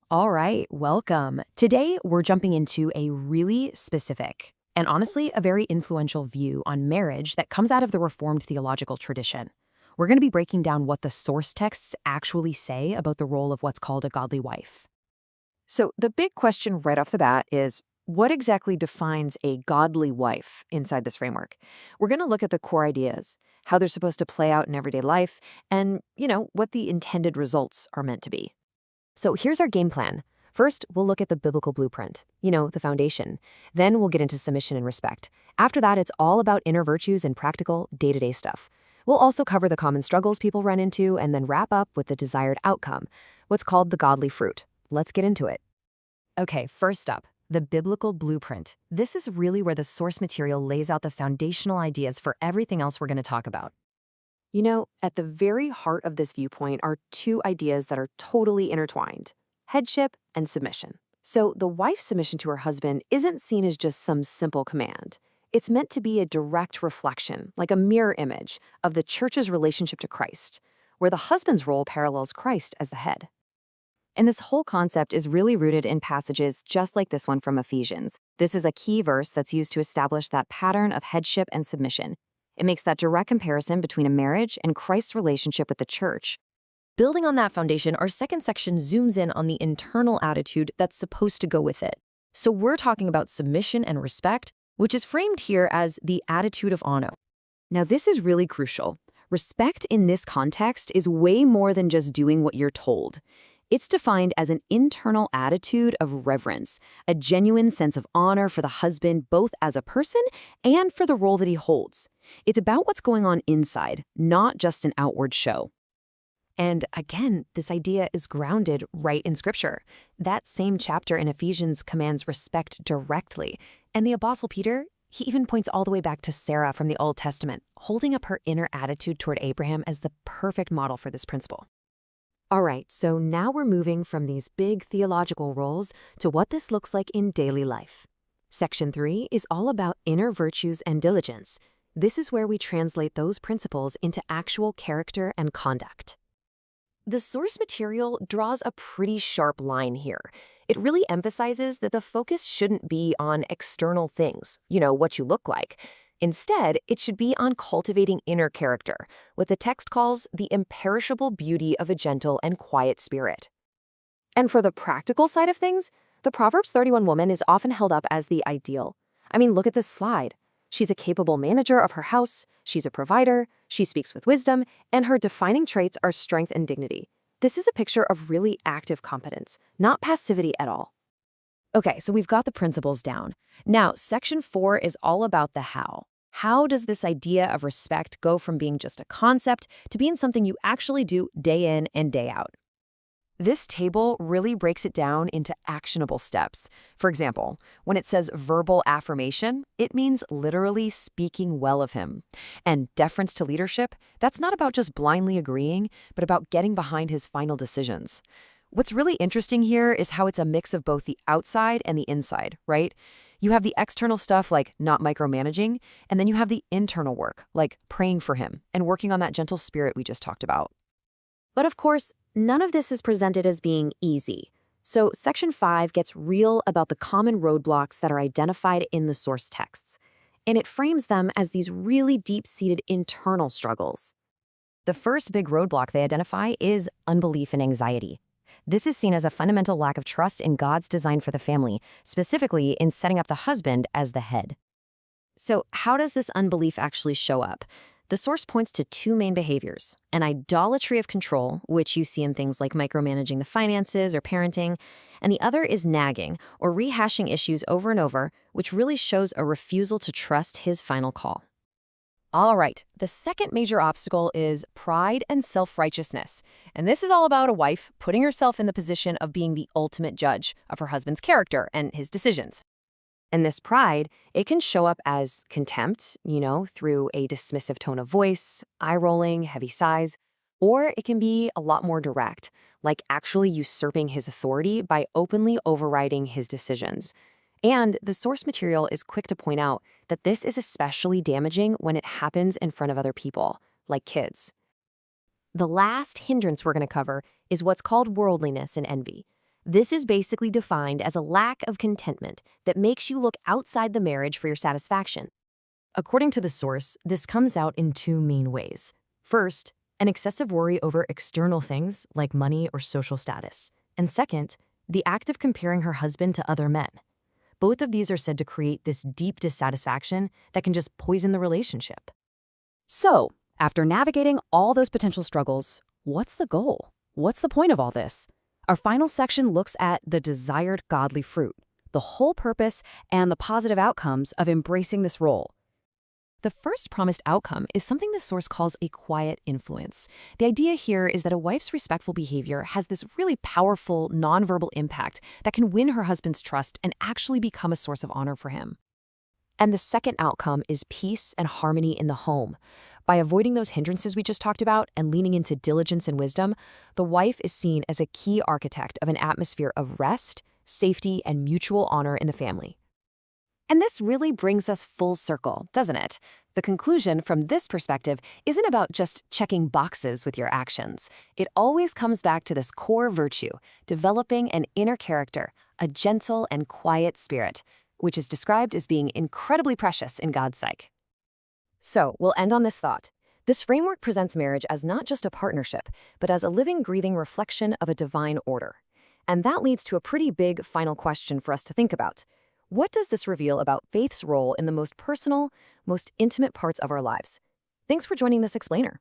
All right, welcome. Today, we're jumping into a really specific and honestly a very influential view on marriage that comes out of the Reformed theological tradition. We're going to be breaking down what the source texts actually say about the role of what's called a godly wife. So, the big question right off the bat is what exactly defines a godly wife inside this framework? We're going to look at the core ideas, how they're supposed to play out in everyday life, and, what the intended results are meant to be. So, here's our game plan. First, we'll look at the biblical blueprint, the foundation. Then we'll get into submission and respect. After that, it's all about inner virtues and practical, day-to-day stuff. We'll also cover the common struggles people run into and then wrap up with the desired outcome, what's called the godly fruit. Let's get into it. Okay, first up, the biblical blueprint. This is really where the source material lays out the foundational ideas for everything else we're going to talk about. At the very heart of this viewpoint are two ideas that are totally intertwined: headship and submission. So the wife's submission to her husband isn't seen as just some simple command. It's meant to be a direct reflection, like a mirror image, of the church's relationship to Christ, where the husband's role parallels Christ as the head. And this whole concept is really rooted in passages just like this one from Ephesians. This is a key verse that's used to establish that pattern of headship and submission. It makes that direct comparison between a marriage and Christ's relationship with the church. Building on that foundation, our second section zooms in on the internal attitude that's supposed to go with it. So we're talking about submission and respect, which is framed here as the attitude of honor. Now, this is really crucial. Respect in this context is way more than just doing what you're told. It's defined as an internal attitude of reverence, a genuine sense of honor for the husband both as a person and for the role that he holds. It's about what's going on inside, not just an outward show. And again, this idea is grounded right in Scripture. That same chapter in Ephesians commands respect directly. And the Apostle Peter, he even points all the way back to Sarah from the Old Testament, holding up her inner attitude toward Abraham as the perfect model for this principle. All right, so now we're moving from these big theological roles to what this looks like in daily life. Section 3 is all about inner virtues and diligence. This is where we translate those principles into actual character and conduct. The source material draws a pretty sharp line here. It really emphasizes that the focus shouldn't be on external things, what you look like. Instead, it should be on cultivating inner character, what the text calls the imperishable beauty of a gentle and quiet spirit. And for the practical side of things, the Proverbs 31 woman is often held up as the ideal. I mean, look at this slide. She's a capable manager of her house, she's a provider, she speaks with wisdom, and her defining traits are strength and dignity. This is a picture of really active competence, not passivity at all. Okay, so we've got the principles down. Now, section 4 is all about the how. How does this idea of respect go from being just a concept to being something you actually do day in and day out? This table really breaks it down into actionable steps. For example, when it says verbal affirmation, it means literally speaking well of him. And deference to leadership, that's not about just blindly agreeing, but about getting behind his final decisions. What's really interesting here is how it's a mix of both the outside and the inside, right? You have the external stuff like not micromanaging, and then you have the internal work like praying for him and working on that gentle spirit we just talked about. But of course, none of this is presented as being easy. So section 5 gets real about the common roadblocks that are identified in the source texts, and it frames them as these really deep-seated internal struggles. The first big roadblock they identify is unbelief and anxiety. This is seen as a fundamental lack of trust in God's design for the family, specifically in setting up the husband as the head. So how does this unbelief actually show up? The source points to two main behaviors: an idolatry of control, which you see in things like micromanaging the finances or parenting, and the other is nagging, or rehashing issues over and over, which really shows a refusal to trust his final call. All right, the second major obstacle is pride and self-righteousness. And this is all about a wife putting herself in the position of being the ultimate judge of her husband's character and his decisions. And this pride, it can show up as contempt, through a dismissive tone of voice, eye-rolling, heavy sighs, or it can be a lot more direct, like actually usurping his authority by openly overriding his decisions. And the source material is quick to point out that this is especially damaging when it happens in front of other people, like kids. The last hindrance we're going to cover is what's called worldliness and envy. This is basically defined as a lack of contentment that makes you look outside the marriage for your satisfaction. According to the source, this comes out in two main ways. First, an excessive worry over external things like money or social status. And second, the act of comparing her husband to other men. Both of these are said to create this deep dissatisfaction that can just poison the relationship. So, after navigating all those potential struggles, what's the goal? What's the point of all this? Our final section looks at the desired godly fruit, the whole purpose and the positive outcomes of embracing this role. The first promised outcome is something the source calls a quiet influence. The idea here is that a wife's respectful behavior has this really powerful nonverbal impact that can win her husband's trust and actually become a source of honor for him. And the second outcome is peace and harmony in the home. By avoiding those hindrances we just talked about and leaning into diligence and wisdom, the wife is seen as a key architect of an atmosphere of rest, safety, and mutual honor in the family. And this really brings us full circle, doesn't it? The conclusion from this perspective isn't about just checking boxes with your actions. It always comes back to this core virtue, developing an inner character, a gentle and quiet spirit, which is described as being incredibly precious in God's sight. So, we'll end on this thought. This framework presents marriage as not just a partnership, but as a living, breathing reflection of a divine order. And that leads to a pretty big final question for us to think about. What does this reveal about faith's role in the most personal, most intimate parts of our lives? Thanks for joining this explainer.